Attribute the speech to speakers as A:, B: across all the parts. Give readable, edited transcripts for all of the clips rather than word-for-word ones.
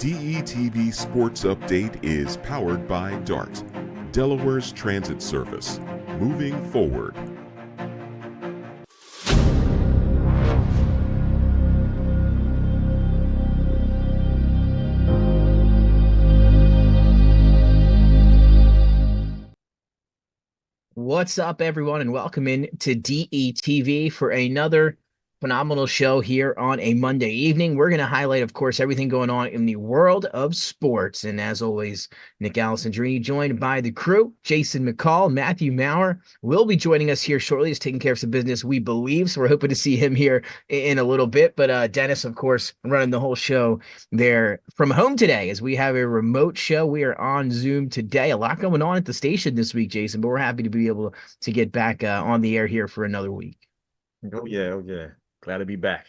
A: DETV Sports Update is powered by DART, Delaware's transit service. Moving forward.
B: What's up, everyone, and welcome in to DETV for another phenomenal show here on a Monday evening. We're going to highlight, of course, everything going on in the world of sports. And as always, Nick Alessandrini, joined by the crew, Jason McCall, Matthew Maurer will be joining us here shortly. He's taking care of some business, we believe. So we're hoping to see him here in a little bit. But Dennis, of course, running the whole show there from home today as we have a remote show. We are on Zoom today. A lot going on at the station this week, Jason, but we're happy to be able to get back on the air here for another week.
C: Oh, yeah. Glad to be back.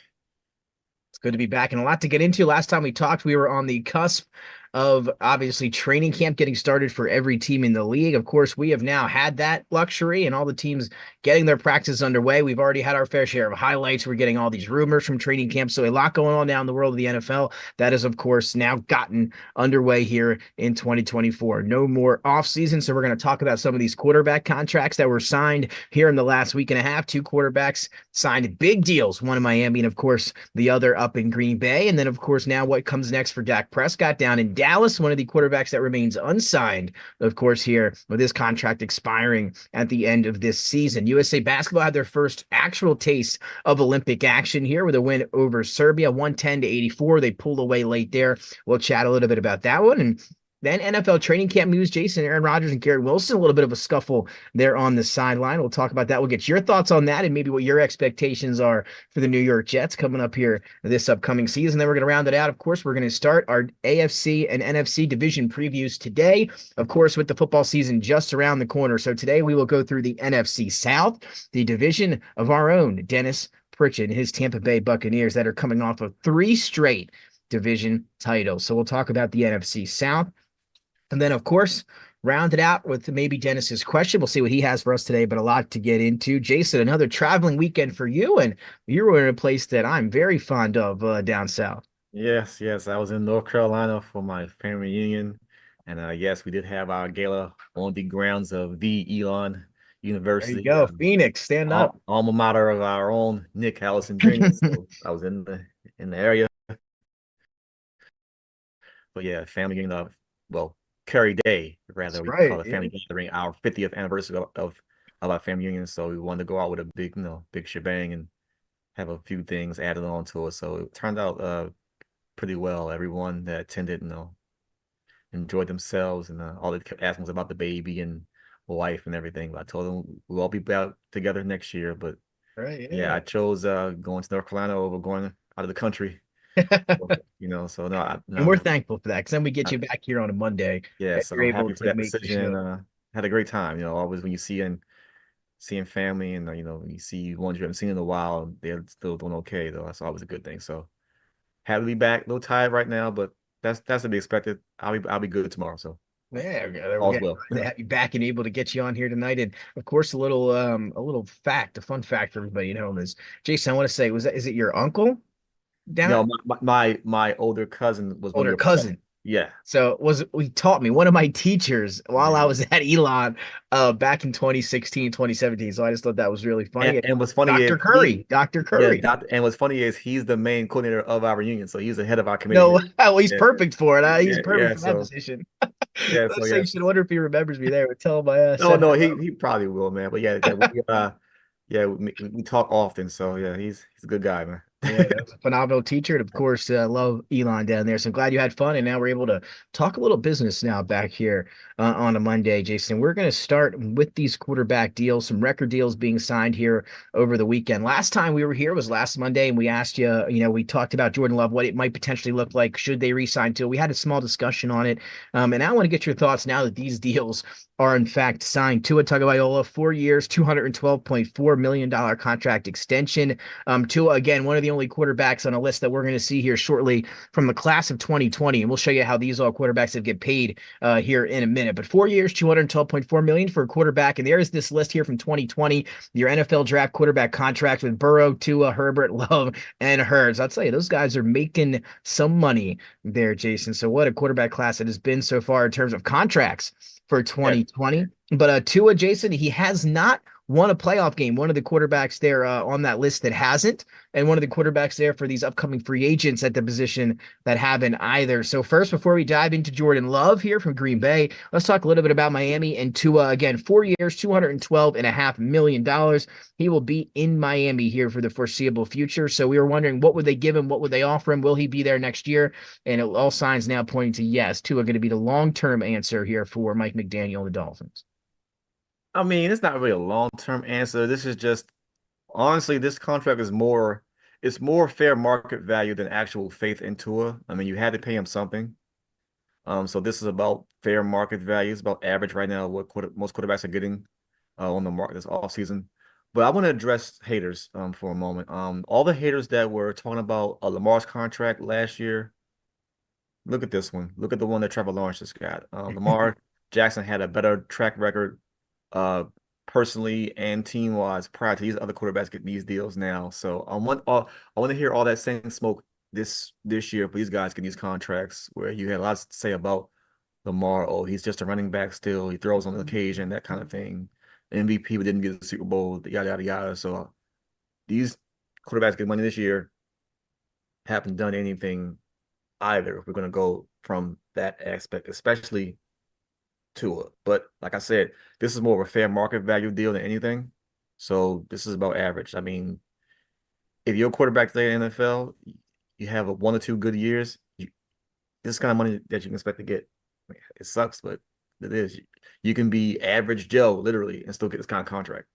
B: It's good to be back and a lot to get into. Last time we talked, we were on the cusp of obviously training camp getting started for every team in the league. Of course, we have now had that luxury and all the teams getting their practice underway. We've already had our fair share of highlights. We're getting all these rumors from training camp. So a lot going on now in the world of the NFL. That has, of course, now gotten underway here in 2024. No more offseason. So we're going to talk about some of these quarterback contracts that were signed here in the last week and a half. Two quarterbacks signed big deals, one in Miami and, of course, the other up in Green Bay. And then, of course, now what comes next for Dak Prescott down in Dallas, one of the quarterbacks that remains unsigned, of course, here with his contract expiring at the end of this season. USA Basketball had their first actual taste of Olympic action here with a win over Serbia, 110-84. They pulled away late there. We'll chat a little bit about that one. And then NFL training camp news, Jason, Aaron Rodgers and Garrett Wilson, a little bit of a scuffle there on the sideline. We'll talk about that. We'll get your thoughts on that and maybe what your expectations are for the New York Jets coming up here this upcoming season. Then we're going to round it out. Of course, we're going to start our AFC and NFC division previews today, of course, with the football season just around the corner. So today we will go through the NFC South, the division of our own Dennis Pritchett and his Tampa Bay Buccaneers that are coming off of 3 straight division titles. So we'll talk about the NFC South. And then, of course, round it out with maybe Dennis's question. We'll see what he has for us today, but a lot to get into. Jason, another traveling weekend for you, and you were in a place that I'm very fond of down south.
C: Yes. I was in North Carolina for my family reunion. And yes, we did have our gala on the grounds of the Elon University.
B: There you go. Phoenix, stand up.
C: Alma mater of our own Nick Alessandrini. So I was in the area. But yeah, family reunion, Kerry Day, rather.
B: That's
C: we
B: right,
C: call it family gathering, our 50th anniversary of our family union. So we wanted to go out with a big shebang and have a few things added on to it. So it turned out pretty well. Everyone that attended, enjoyed themselves, and all they kept asking was about the baby and wife and everything. But I told them we'll all be back together next year. But
B: right,
C: yeah, I chose going to North Carolina over going out of the country. So no.
B: And we're thankful for that because then we get you back here on a Monday.
C: Yeah, so I'm happy for that decision. Had a great time. Always when you seeing family and you see ones you haven't seen in a while, they're still doing okay though. That's always a good thing. So happy to be back. A little tired right now, but that's to be expected. I'll be good tomorrow. So
B: yeah,
C: all's well.
B: To have you back and able to get you on here tonight. And of course, a fun fact for everybody at home is, Jason, I want to say, is it your uncle?
C: No, my older cousin was
B: older cousin.
C: Yeah.
B: So he taught me, one of my teachers while I was at Elon back in 2016, 2017. So I just thought that was really funny.
C: And what's funny
B: Dr. Curry. Dr. Curry.
C: Yeah, and what's funny is he's the main coordinator of our union. So he's the head of our committee.
B: No, well, he's perfect for it. He's perfect for that position.
C: Yeah,
B: I should wonder if he remembers me there. Tell him I asked.
C: No, he probably will, man. But we talk often. So yeah, he's a good guy, man.
B: Yeah, that was a phenomenal teacher. And of course, love Elon down there. So I'm glad you had fun. And now we're able to talk a little business now back here on a Monday, Jason. We're going to start with these quarterback deals, some record deals being signed here over the weekend. Last time we were here was last Monday, and we asked you, we talked about Jordan Love, what it might potentially look like. Should they re-sign to? We had a small discussion on it. And I want to get your thoughts now that these deals are in fact signed. Tua Tagovailoa, 4 years, $212.4 million contract extension. Tua, again, one of the only quarterbacks on a list that we're going to see here shortly from the class of 2020. And we'll show you how these all quarterbacks have get paid here in a minute. But 4 years, $212.4 million for a quarterback. And there is this list here from 2020, your NFL draft quarterback contract with Burrow, Tua, Herbert, Love, and Hurts. I'll tell you, those guys are making some money there, Jason. So what a quarterback class it has been so far in terms of contracts for 2020. But Tua, Jason, he has not won a playoff game. One of the quarterbacks there on that list that hasn't, and one of the quarterbacks there for these upcoming free agents at the position that haven't either. So first, before we dive into Jordan Love here from Green Bay, let's talk a little bit about Miami and Tua. Again, 4 years, $212.5 million. He will be in Miami here for the foreseeable future. So we were wondering, what would they give him? What would they offer him? Will he be there next year? And all signs now pointing to yes. Tua going to be the long-term answer here for Mike McDaniel and the Dolphins.
C: I mean, it's not really a long-term answer. This is just honestly, this contract is it's more fair market value than actual faith in Tua. I mean, you had to pay him something. So this is about fair market value. It's about average right now, what most quarterbacks are getting on the market this offseason. But I want to address haters for a moment. All the haters that were talking about Lamar's contract last year, look at this one. Look at the one that Trevor Lawrence just got. Lamar Jackson had a better track record personally and team wise prior to these other quarterbacks getting these deals now. So I want to hear all that same smoke this year for these guys getting these contracts where you had a lot to say about Lamar. Oh, he's just a running back still. He throws on the occasion, that kind of thing. MVP but didn't get the Super Bowl, yada yada yada. So these quarterbacks get money this year haven't done anything either if we're going to go from that aspect, especially Tua. But like I said, this is more of a fair market value deal than anything. So this is about average. I mean, if you're a quarterback today in the NFL, you have a 1 or 2 good years, this kind of money that you can expect to get. It sucks, but it is. You can be average Joe, literally, and still get this kind of contract.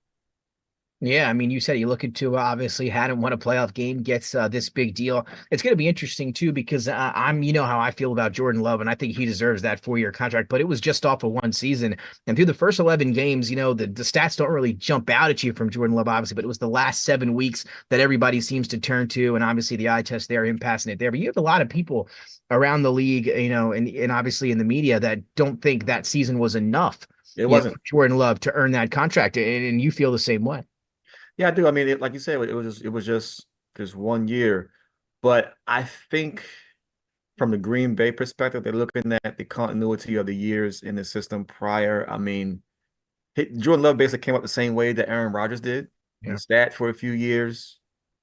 B: Yeah, I mean, you said you look into obviously hadn't won a playoff game, gets this big deal. It's going to be interesting too because you know how I feel about Jordan Love, and I think he deserves that 4-year contract. But it was just off of one season, and through the first 11 games, you know the stats don't really jump out at you from Jordan Love, obviously. But it was the last 7 weeks that everybody seems to turn to, and obviously the eye test there, him passing it there. But you have a lot of people around the league, you know, and obviously in the media that don't think that season was enough.
C: It wasn't
B: for Jordan Love to earn that contract, and you feel the same way.
C: Yeah, I do. I mean, like you said, it was just 1 year, but I think from the Green Bay perspective, they're looking at the continuity of the years in the system prior. I mean, Jordan Love basically came up the same way that Aaron Rodgers did.
B: Yeah.
C: He sat for a few years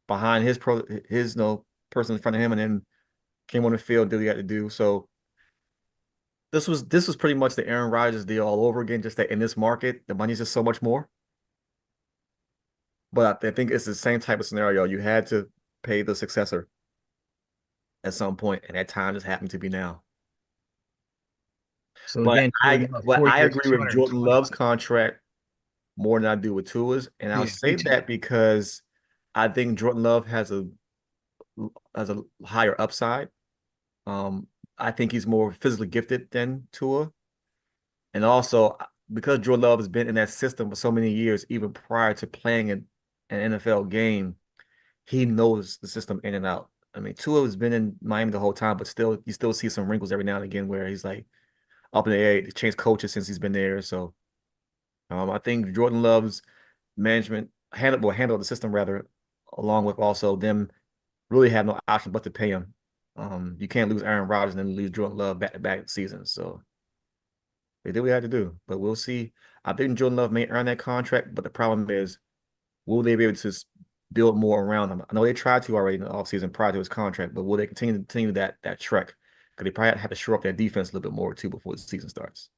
C: behind his person in front of him, and then came on the field, did what he had to do. So this was pretty much the Aaron Rodgers deal all over again. Just that in this market, the money's just so much more. But I think it's the same type of scenario. You had to pay the successor at some point, and that time just happened to be now.
B: So
C: But
B: again,
C: I agree with Jordan Love's contract more than I do with Tua's, and I'll say that because I think Jordan Love has a higher upside. I think he's more physically gifted than Tua, and also because Jordan Love has been in that system for so many years, even prior to playing an NFL game, he knows the system in and out. I mean, Tua has been in Miami the whole time, but still, you still see some wrinkles every now and again where he's like up in the air. They changed coaches since he's been there, so I think Jordan Love's management handle the system rather, along with also them really have no option but to pay him. You can't lose Aaron Rodgers and then lose Jordan Love back-to-back seasons. So they did what they had to do, but we'll see. I think Jordan Love may earn that contract, but the problem is, will they be able to build more around him? I know they tried to already in the offseason prior to his contract, but will they continue that trek? Because they probably have to shore up their defense a little bit more too before the season starts.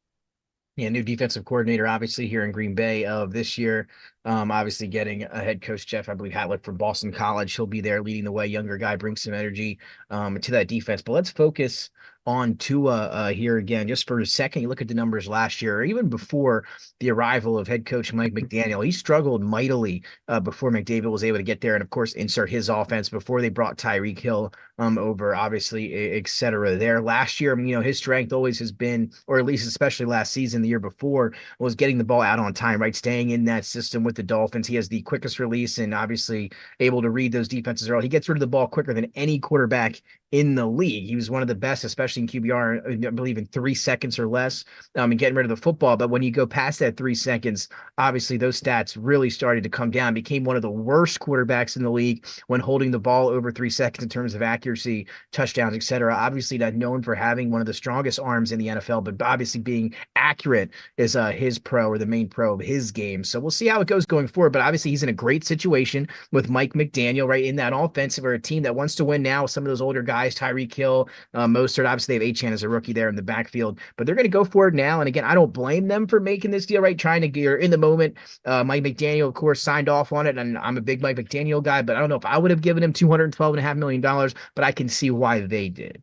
B: Yeah, new defensive coordinator, obviously, here in Green Bay of this year. Obviously getting a head coach, Jeff, I believe Hatlick from Boston College. He'll be there leading the way. Younger guy, brings some energy to that defense. But let's focus on Tua here again, just for a second. You look at the numbers last year, or even before the arrival of head coach Mike McDaniel. He struggled mightily before McDavid was able to get there and, of course, insert his offense before they brought Tyreek Hill over, obviously, et cetera. There last year, his strength always has been, or at least especially last season, the year before, was getting the ball out on time, right? Staying in that system with the Dolphins. He has the quickest release and obviously able to read those defenses early. He gets rid of the ball quicker than any quarterback in the league. He was one of the best, especially in QBR, I believe in 3 seconds or less, and getting rid of the football. But when you go past that 3 seconds, obviously those stats really started to come down. Became one of the worst quarterbacks in the league when holding the ball over 3 seconds in terms of accuracy, touchdowns, etc. Obviously not known for having one of the strongest arms in the NFL, but obviously being accurate is his pro, or the main pro of his game. So we'll see how it goes going forward. But obviously he's in a great situation with Mike McDaniel, right, in that offensive, or a team that wants to win now with some of those older guys, Tyreek Hill, Mostert. Obviously they have Achane as a rookie there in the backfield, but they're going to go for it now. And again, I don't blame them for making this deal, right, trying to get in the moment. Mike McDaniel, of course, signed off on it, and I'm a big Mike McDaniel guy, but I don't know if I would have given him $212.5 million, but I can see why they did.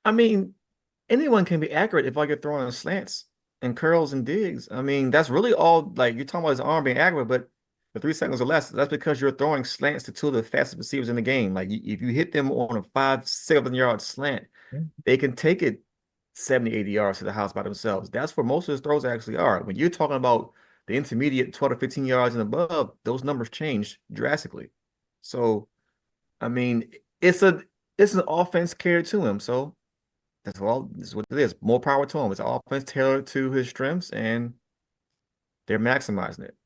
C: I mean, anyone can be accurate if I get throwing slants and curls and digs. I mean, that's really all. Like, you're talking about his arm being accurate, but for 3 seconds or less, that's because you're throwing slants to two of the fastest receivers in the game. Like, if you hit them on a 5-7 yard slant, they can take it 70, 80 yards to the house by themselves. That's where most of his throws actually are. When you're talking about the intermediate 12 to 15 yards and above, those numbers change drastically. So, I mean, it's an offense carried to him. So that's what it is. More power to him. It's an offense tailored to his strengths, and they're maximizing it.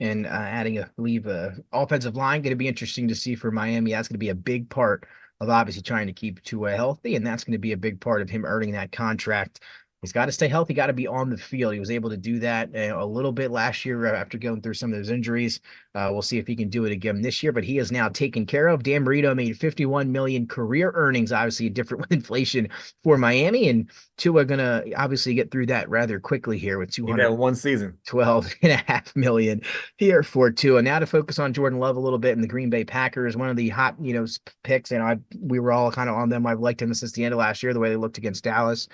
B: And adding, I believe, offensive line, going to be interesting to see for Miami. That's going to be a big part of obviously trying to keep Tua healthy, and that's going to be a big part of him earning that contract. He's got to stay healthy, got to be on the field. He was able to do that a little bit last year after going through some of those injuries. We'll see if he can do it again this year, but he is now taken care of. Dan Marino made $51 million career earnings, obviously different with inflation for Miami, and Tua going to obviously get through that rather quickly here with
C: 1 season.
B: $12.5 million here for Tua. Now to focus on Jordan Love a little bit in the Green Bay Packers, one of the hot, picks, and we were all kind of on them. I've liked him since the end of last year, the way they looked against Dallas.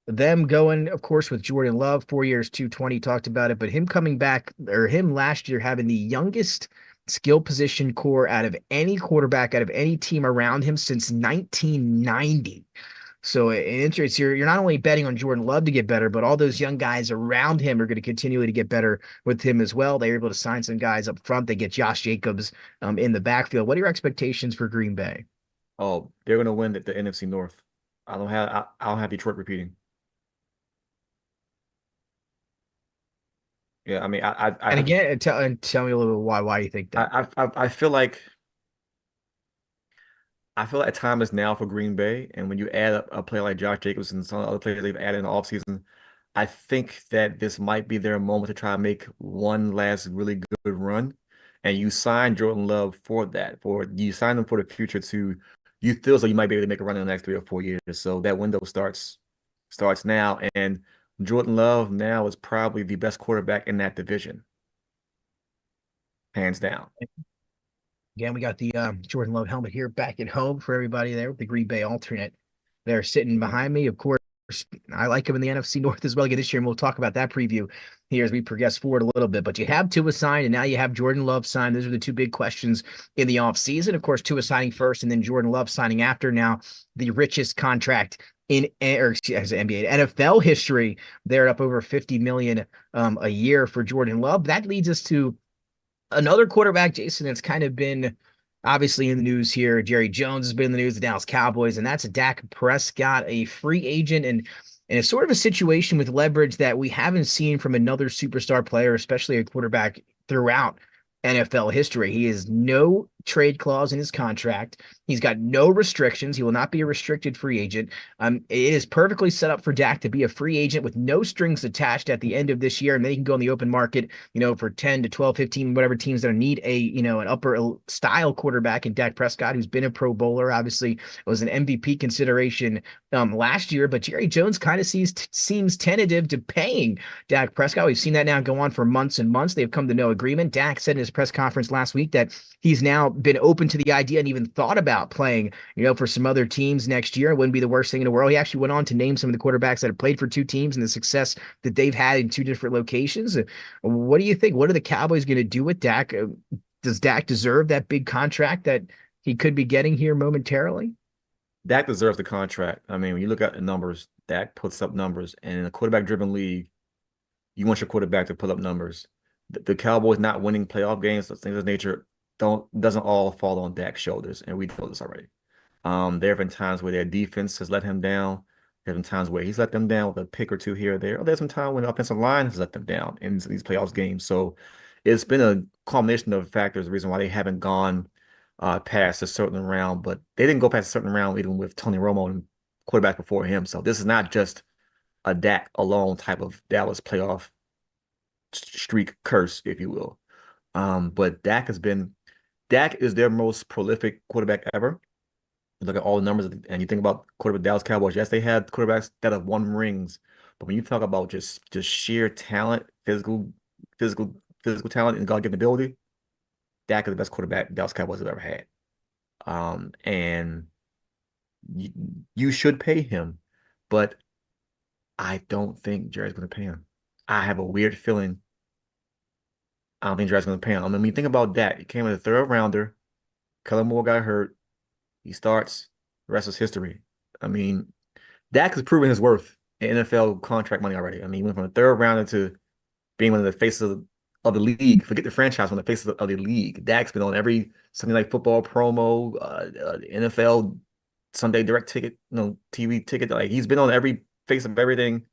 B: Them going, of course, with Jordan Love, 4 years, 220, talked about it, but him coming back, or him last year having the youngest skill position core out of any quarterback, out of any team around him since 1990. So it's you're not only betting on Jordan Love to get better, but all those young guys around him are going to continue to get better with him as well. They're able to sign some guys up front. They get Josh Jacobs in the backfield. What are your expectations for Green Bay?
C: Oh, they're going to win the NFC North. I don't have Detroit repeating. Yeah, I mean,
B: and again, tell me a little bit why you think that.
C: I feel like time is now for Green Bay, and when you add a player like Josh Jacobs and some other players they've added in the offseason, I think that this might be their moment to try to make one last really good run. And you sign Jordan Love for that. You sign them for the future you feel so you might be able to make a run in the next 3 or 4 years. So that window starts now, and Jordan Love now is probably the best quarterback in that division, hands down.
B: Again, we got the Jordan Love helmet here back at home for everybody there with the Green Bay alternate. They're sitting behind me. Of course, I like him in the NFC North as well again this year, and we'll talk about that preview here as we progress forward a little bit. But you have Tua signed, and now you have Jordan Love signed. Those are the two big questions in the offseason. Of course, Tua signing first, and then Jordan Love signing after. Now, the richest contract in NBA NFL history. They're up over $50 million a year for Jordan Love. That leads us to another quarterback, Jason, that's kind of been obviously in the news here. Jerry Jones has been in the news, the Dallas Cowboys, and that's Dak Prescott, a free agent, and it's sort of a situation with leverage that we haven't seen from another superstar player, especially a quarterback throughout NFL history. He is no trade clause in his contract. He's got no restrictions. He will not be a restricted free agent. It is perfectly set up for Dak to be a free agent with no strings attached at the end of this year, and then he can go on the open market, for 10 to 12, 15, whatever teams that need an upper style quarterback in Dak Prescott, who's been a Pro Bowler, obviously was an MVP consideration last year, but Jerry Jones kind of seems tentative to paying Dak Prescott. We've seen that now go on for months and months. They've come to no agreement. Dak said in his press conference last week that he's now been open to the idea and even thought about playing, for some other teams next year. It wouldn't be the worst thing in the world. He actually went on to name some of the quarterbacks that have played for two teams and the success that they've had in two different locations. What do you think? What are the Cowboys going to do with Dak? Does Dak deserve that big contract that he could be getting here momentarily?
C: Dak deserves the contract. I mean, when you look at the numbers, Dak puts up numbers, and in a quarterback-driven league, you want your quarterback to put up numbers. The Cowboys not winning playoff games, things of this nature, doesn't all fall on Dak's shoulders, and we know this already. There have been times where their defense has let him down. There have been times where he's let them down with a pick or two here or there. Or there's some time when the offensive line has let them down in these playoffs games. So it's been a combination of factors, the reason why they haven't gone past a certain round, but they didn't go past a certain round even with Tony Romo and quarterback before him. So this is not just a Dak alone type of Dallas playoff streak curse, if you will. But Dak is their most prolific quarterback ever. You look at all the numbers and you think about quarterback Dallas Cowboys. Yes, they had quarterbacks that have won rings, but when you talk about just sheer talent, physical talent, and God-given ability, Dak is the best quarterback Dallas Cowboys have ever had. And you should pay him, but I don't think Jerry's going to pay him. I have a weird feeling I don't think Jerry's going to pay him. I mean, when you think about Dak, he came in a third rounder. Kellen Moore got hurt. He starts. The rest is history. I mean, Dak has proven his worth in NFL contract money already. I mean, he went from a third rounder to being one of the faces of the league. Forget the franchise, one of the faces of the league. Dak's been on every Sunday Night Football promo, NFL Sunday Direct ticket, TV ticket. Like, he's been on every face of everything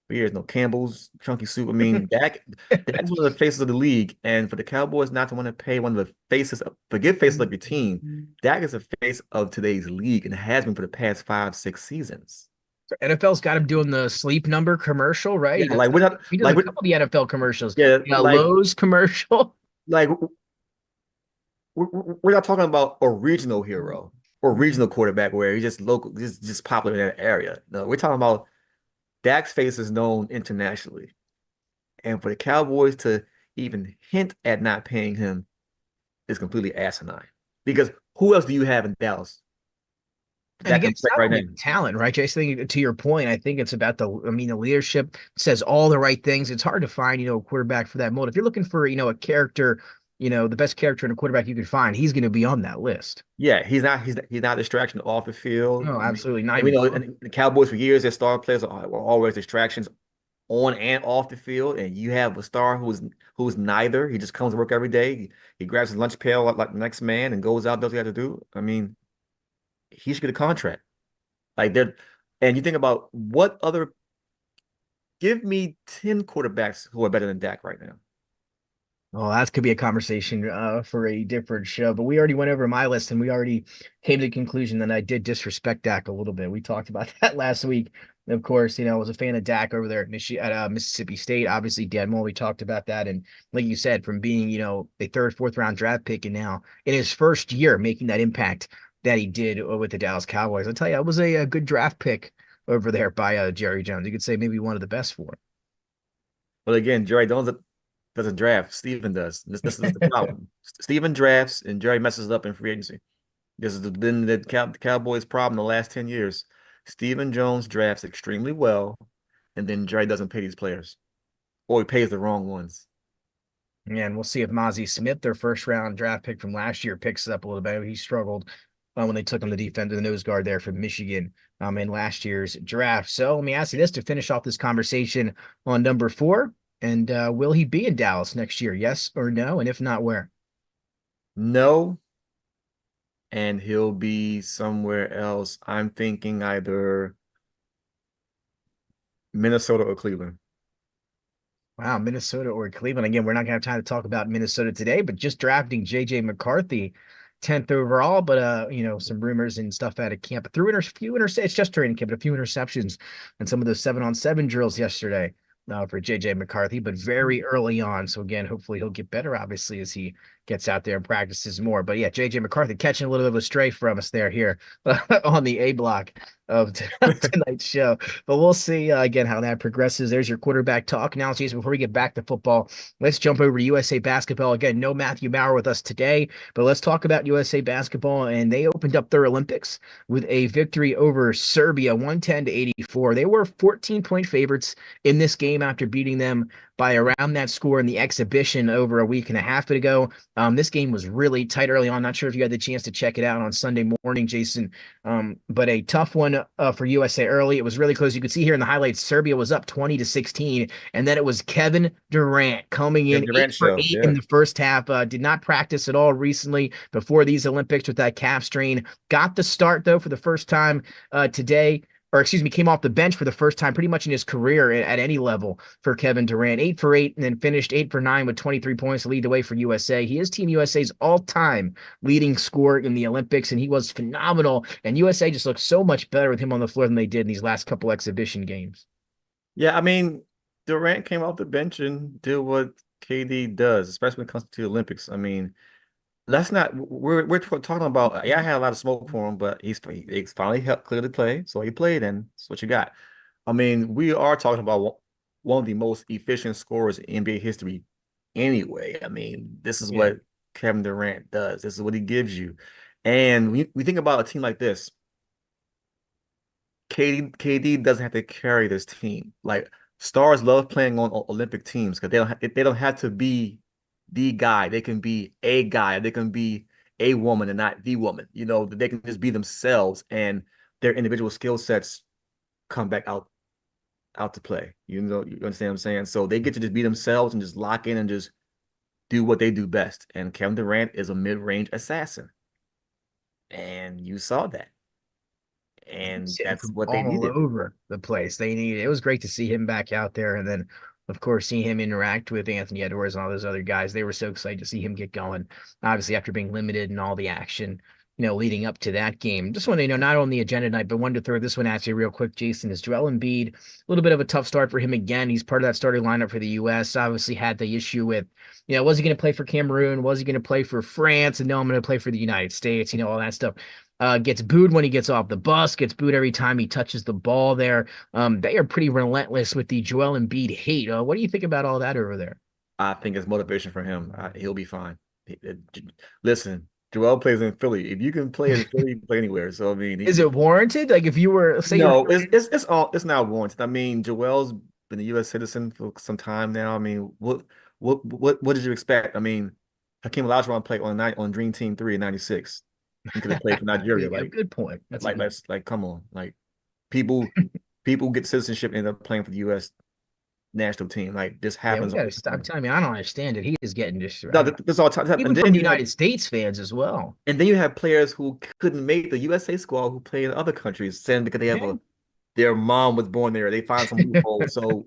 C: for years. No Campbell's chunky soup. I mean, Dak's one of the faces of the league, and for the Cowboys not to want to pay one of the faces, forget faces of your team, Dak is a face of today's league and has been for the past 5-6 seasons.
B: So NFL's got him doing the sleep number commercial, right?
C: Yeah, like we're not
B: he does
C: like
B: a couple of the NFL commercials.
C: yeah, like
B: Lowe's commercial.
C: like we're not talking about a regional hero or regional quarterback where he's just local, just popular in that area. No, we're talking about Dak's face is known internationally. And for the Cowboys to even hint at not paying him is completely asinine. Because who else do you have in Dallas?
B: And again, it's not only talent, right, Jason? To your point, I think it's about the leadership says all the right things. It's hard to find, a quarterback for that mold. If you're looking for, a character, the best character in a quarterback you could find, he's going to be on that list.
C: Yeah, he's not a distraction off the field.
B: No, absolutely not.
C: We know and the Cowboys for years, their star players were always distractions on and off the field, and you have a star who's neither. He just comes to work every day. He grabs his lunch pail like the next man and goes out, does what he has to do. I mean, he should get a contract. Like and you think about give me 10 quarterbacks who are better than Dak right now.
B: Well, that could be a conversation for a different show, but we already went over my list and we already came to the conclusion that I did disrespect Dak a little bit. We talked about that last week. Of course, I was a fan of Dak over there at Mississippi State. Obviously, Dan Moore, we talked about that. And like you said, from being, a third, fourth round draft pick and now in his first year making that impact that he did with the Dallas Cowboys. I'll tell you, it was a good draft pick over there by Jerry Jones. You could say maybe one of the best for him.
C: But again, Jerry Jones doesn't draft. Steven does. This is the problem. Steven drafts and Jerry messes up in free agency. This has been the Cowboys' problem the last 10 years. Steven Jones drafts extremely well, and then Jerry doesn't pay these players. Or he pays the wrong ones.
B: And we'll see if Mozzie Smith, their first round draft pick from last year, picks it up a little bit. He struggled when they took him the nose guard there from Michigan in last year's draft. So let me ask you this to finish off this conversation on number 4. And will he be in Dallas next year? Yes or no? And if not, where?
C: No. And he'll be somewhere else. I'm thinking either Minnesota or Cleveland.
B: Wow, Minnesota or Cleveland. Again, we're not going to have time to talk about Minnesota today, but just drafting J.J. McCarthy 10th overall, but some rumors and stuff out of camp. But it's just training camp, but a few interceptions and some of those 7-on-7 drills yesterday for JJ McCarthy, but very early on. So again, hopefully he'll get better, obviously, as he gets out there and practices more. But yeah, JJ McCarthy catching a little bit of a stray from us here on the A block of tonight's show. But we'll see again how that progresses. There's your quarterback talk. Now, Jason, before we get back to football, let's jump over to USA basketball. Again, no Matthew Maurer with us today, but let's talk about USA basketball. And they opened up their Olympics with a victory over Serbia, 110-84. They were 14-point favorites in this game after beating them by around that score in the exhibition over a week and a half ago. This game was really tight early on. Not sure if you had the chance to check it out on Sunday morning, Jason, but a tough one for USA early. It was really close. You could see here in the highlights, Serbia was up 20-16, and then it was Kevin Durant coming in 8 for 8 in the first half. Did not practice at all recently before these Olympics with that calf strain. Got the start, though, for the first time today. Or excuse me, came off the bench for the first time pretty much in his career at any level for Kevin Durant. 8 for 8 and then finished 8 for 9 with 23 points to lead the way for USA. He is Team USA's all-time leading scorer in the Olympics, and he was phenomenal. And USA just looked so much better with him on the floor than they did in these last couple exhibition games.
C: Yeah, I mean, Durant came off the bench and did what KD does, especially when it comes to the Olympics. I mean, we're talking about, yeah, I had a lot of smoke for him, but he's finally helped clear the play, so he played, and that's what you got. I mean, we are talking about one of the most efficient scorers in NBA history anyway. I mean, this is what Kevin Durant does. This is what he gives you. And we think about a team like this. KD doesn't have to carry this team. Like, stars love playing on Olympic teams because they don't have to be the guy. They can be a guy. They can be a woman and not the woman. You know, they can just be themselves, and their individual skill sets come back out to play. You know, you understand what I'm saying? So they get to just be themselves and just lock in and just do what they do best. And Kevin Durant is a mid-range assassin, and you saw that. And that's what they needed.
B: All over the place. It was great to see him back out there. And then, of course, seeing him interact with Anthony Edwards and all those other guys, they were so excited to see him get going. Obviously, after being limited and all the action, leading up to that game. Just want to, not on the agenda tonight, but wanted to throw this one at you real quick, Jason. Is Joel Embiid, a little bit of a tough start for him again. He's part of that starting lineup for the U.S. Obviously had the issue with, was he going to play for Cameroon? Was he going to play for France? And no, I'm going to play for the United States, all that stuff. Gets booed when he gets off the bus, gets booed every time he touches the ball there. They are pretty relentless with the Joel Embiid hate. What do you think about all that over there?
C: I think it's motivation for him. He'll be fine. Listen, Joel plays in Philly. If you can play in Philly, you can play anywhere. So I mean,
B: is it warranted? Like if you were
C: it's not warranted. I mean, Joel's been a U.S. citizen for some time now. I mean, what did you expect? I mean, Hakeem Olajuwon played on Dream Team 3 in '96. He could have played for Nigeria.
B: Good point.
C: Come on. Like people get citizenship and end up playing for the U.S. national team. Like this happens.
B: Yeah, stop telling me. I don't understand it. He is getting just
C: no. This all time.
B: Even from United States fans as well.
C: And then you have players who couldn't make the USA squad who play in other countries, saying because they have their mom was born there. They find some loophole. So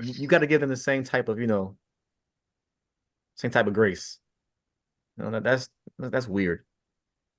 C: you got to give them the same type of grace. That's weird.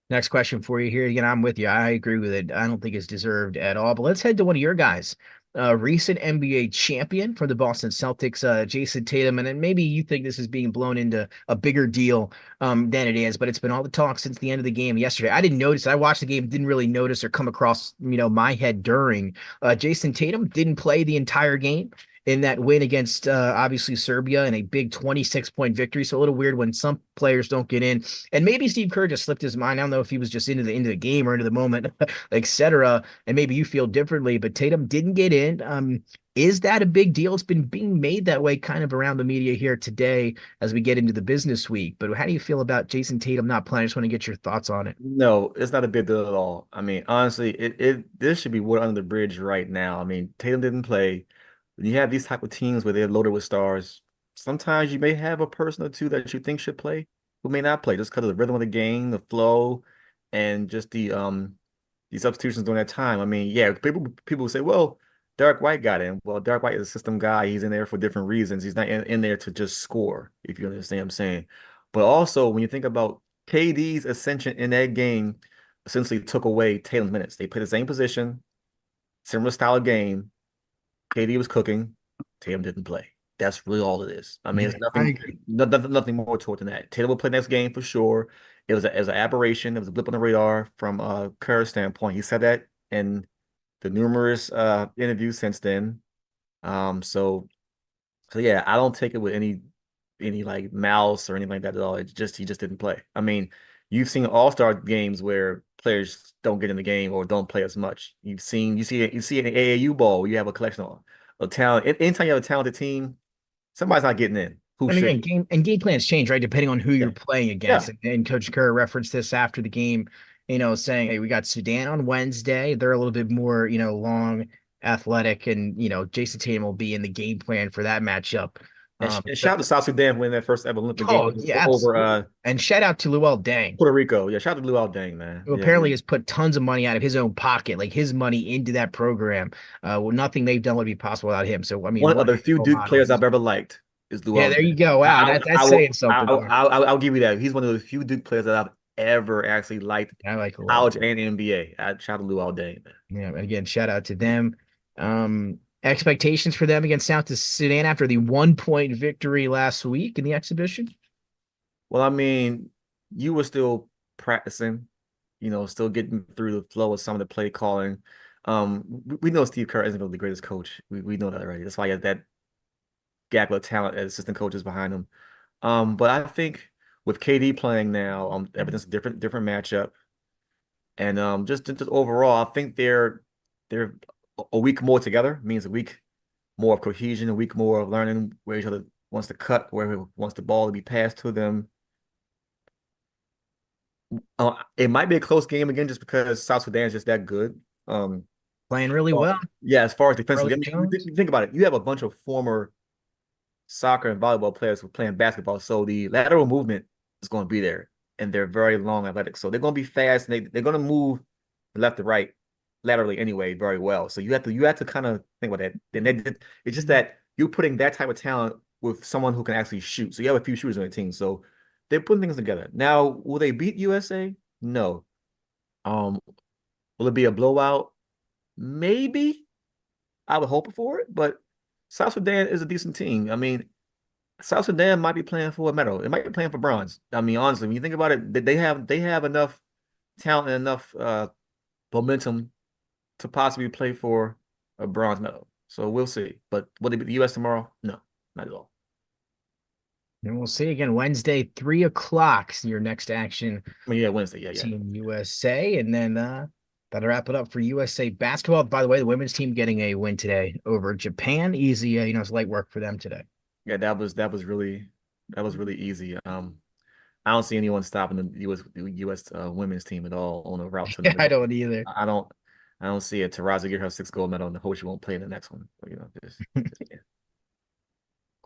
B: Next question for you here. Again, I'm with you. I agree with it. I don't think it's deserved at all. But let's head to one of your guys. Recent NBA champion for the Boston Celtics, Jason Tatum. And then maybe you think this is being blown into a bigger deal than it is, but it's been all the talk since the end of the game yesterday. I didn't notice. I watched the game, didn't really notice or come across, my head during. Jason Tatum didn't play the entire game in that win against obviously Serbia in a big 26-point victory. So a little weird when some players don't get in. And maybe Steve Kerr just slipped his mind. I don't know if he was just into the game or into the moment, etc. And maybe you feel differently, but Tatum didn't get in. Is that a big deal? It's been being made that way kind of around the media here today as we get into the business week. But how do you feel about Jason Tatum not playing? I just want to get your thoughts on it.
C: No, it's not a big deal at all. I mean, honestly, this should be water under the bridge right now. I mean, Tatum didn't play. When you have these type of teams where they're loaded with stars, sometimes you may have a person or two that you think should play who may not play just because of the rhythm of the game, the flow, and just the substitutions during that time. I mean, yeah, people say, well, Derek White got in. Well, Derek White is a system guy. He's in there for different reasons. He's not in there to just score, if you understand what I'm saying. But also, when you think about KD's ascension in that game essentially took away Tatum's minutes. They played the same position, similar style of game. KD was cooking. Tatum didn't play. That's really all it is. I mean,
B: Yeah,
C: it's
B: I
C: nothing,
B: agree.
C: nothing more to it than that. Tatum will play next game for sure. It was an aberration. It was a blip on the radar from Kerr's standpoint. He said that in the numerous interviews since then. So yeah, I don't take it with any like malice or anything like that at all. It's just he just didn't play. I mean, you've seen all-star games where players don't get in the game or don't play as much. You see an AAU ball where you have a collection of talent. Anytime you have a talented team, somebody's not getting in. Who
B: And
C: should
B: again,
C: be?
B: game plans change, right? Depending on who
C: Yeah.
B: you're playing against.
C: Yeah.
B: And Coach Kerr referenced this after the game, saying, hey, we got Sudan on Wednesday. They're a little bit more, long, athletic, and Jason Tatum will be in the game plan for that matchup.
C: And
B: So,
C: shout out to South Sudan for winning that first ever Olympic game
B: oh yeah,
C: over
B: absolutely. And shout out to Luol Deng,
C: Puerto Rico. Yeah, shout out to Luau Deng, man.
B: who
C: Yeah,
B: apparently has put tons of money out of his own pocket, like his money into that program. Well, nothing they've done would be possible without him. So I mean,
C: one of
B: what
C: the
B: a
C: few
B: role
C: Duke
B: model
C: players
B: he's
C: I've ever
B: been.
C: liked is
B: Yeah,
C: Luau
B: there you
C: Deng.
B: go. Wow, that's saying something there.
C: I'll give you that. He's one of the few Duke players that I've ever actually liked,
B: I like Luol
C: college
B: Deng.
C: and NBA. I shout out to Luau Deng, man.
B: Yeah, again, shout out to them. Expectations for them against South Sudan after the 1-point victory last week in the exhibition.
C: Well, I mean, you were still practicing, still getting through the flow of some of the play calling. We know Steve Kerr isn't really the greatest coach. We know that already. That's why he has that gaggle of talent as assistant coaches behind him. But I think with KD playing now, everything's a different matchup. And just overall, I think they're a week more together, means a week more of cohesion, a week more of learning where each other wants to cut, where he wants the ball to be passed to them. It might be a close game again just because South Sudan is just that good. Um,
B: Playing really
C: well,
B: well.
C: yeah, as far as
B: Carlos
C: defensively, I mean,
B: Jones.
C: you think about it. You have a bunch of former soccer and volleyball players who are playing basketball, so the lateral movement is going to be there, and they're very long athletic, so they're going to be fast, and they're going to move left to right laterally anyway very well. So you have to kind of think about that. It's just that you're putting that type of talent with someone who can actually shoot. So you have a few shooters on the team, so they're putting things together. Now, will they beat USA? No. Um, will it be a blowout? Maybe. I would hope for it, but South Sudan is a decent team. I mean, South Sudan might be playing for a medal. It might be playing for bronze. I mean, honestly, when you think about it, they have enough talent and enough momentum to possibly play for a bronze medal. So we'll see. But will it be the U.S. tomorrow? No, not at all.
B: And we'll see again Wednesday, 3 o'clock. Your next action,
C: I mean, yeah, Wednesday. Yeah, yeah.
B: Team USA. And then that'll wrap it up for USA basketball. By the way, the women's team getting a win today over Japan. Easy, it's light work for them today.
C: Yeah, that was really easy. I don't see anyone stopping the U.S. Women's team at all on the route to
B: Yeah,
C: another
B: I
C: goal.
B: don't either.
C: I don't see it. Tarazi get her sixth gold medal and hope she won't play in the next one. But, yeah.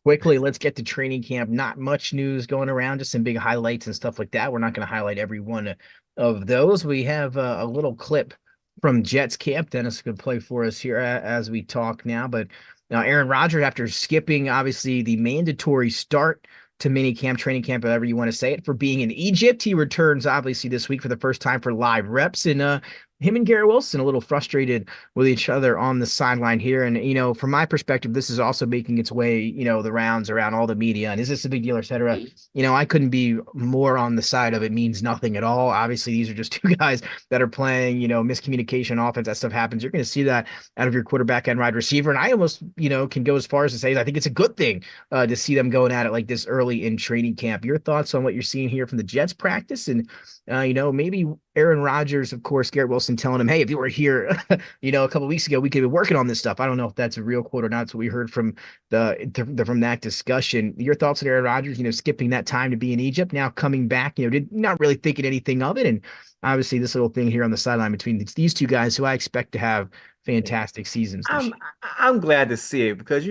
B: Quickly, let's get to training camp. Not much news going around, just some big highlights and stuff like that. We're not going to highlight every one of those. We have a little clip from Jets camp. Dennis could play for us here as we talk now. But now Aaron Rodgers, after skipping obviously the mandatory start to mini camp, training camp, whatever you want to say it, for being in Egypt, he returns obviously this week for the first time for live reps. And him and Garrett Wilson a little frustrated with each other on the sideline here. And, from my perspective, this is also making its way, the rounds around all the media. And is this a big deal, et cetera? I couldn't be more on the side of it means nothing at all. Obviously, these are just two guys that are playing, miscommunication offense. That stuff happens. You're going to see that out of your quarterback and wide receiver. And I almost, can go as far as to say I think it's a good thing to see them going at it like this early in training camp. Your thoughts on what you're seeing here from the Jets practice and, maybe Aaron Rodgers, of course, Garrett Wilson telling him, hey, if you were here, a couple of weeks ago, we could be working on this stuff. I don't know if that's a real quote or not. That's what we heard from from that discussion. Your thoughts on Aaron Rodgers, skipping that time to be in Egypt, now coming back, did not really thinking anything of it. And obviously this little thing here on the sideline between these two guys who I expect to have fantastic seasons this
C: I'm
B: year.
C: I'm glad to see it because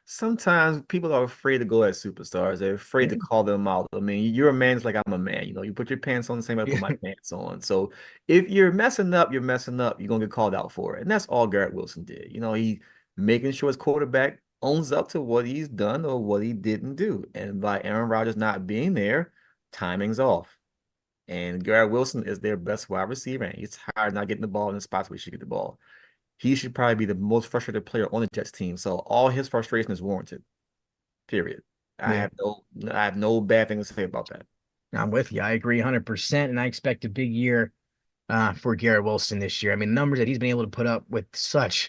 C: sometimes people are afraid to go at superstars. They're afraid to
B: Yeah.
C: call them out. I mean, you're a man just like I'm a man. You put your pants on the same way I put my
B: Yeah.
C: pants on. So if you're messing up, you're messing up. You're gonna get called out for it. And that's all Garrett Wilson did. He making sure his quarterback owns up to what he's done or what he didn't do. And by Aaron Rodgers not being there, timing's off. And Garrett Wilson is their best wide receiver, and he's tired not getting the ball in the spots where he should get the ball. He should probably be the most frustrated player on the Jets team. So all his frustration is warranted. Period.
B: Yeah,
C: I have no bad thing to say about that.
B: I'm with you. I agree 100%, and I expect a big year for Garrett Wilson this year. I mean, numbers that he's been able to put up with such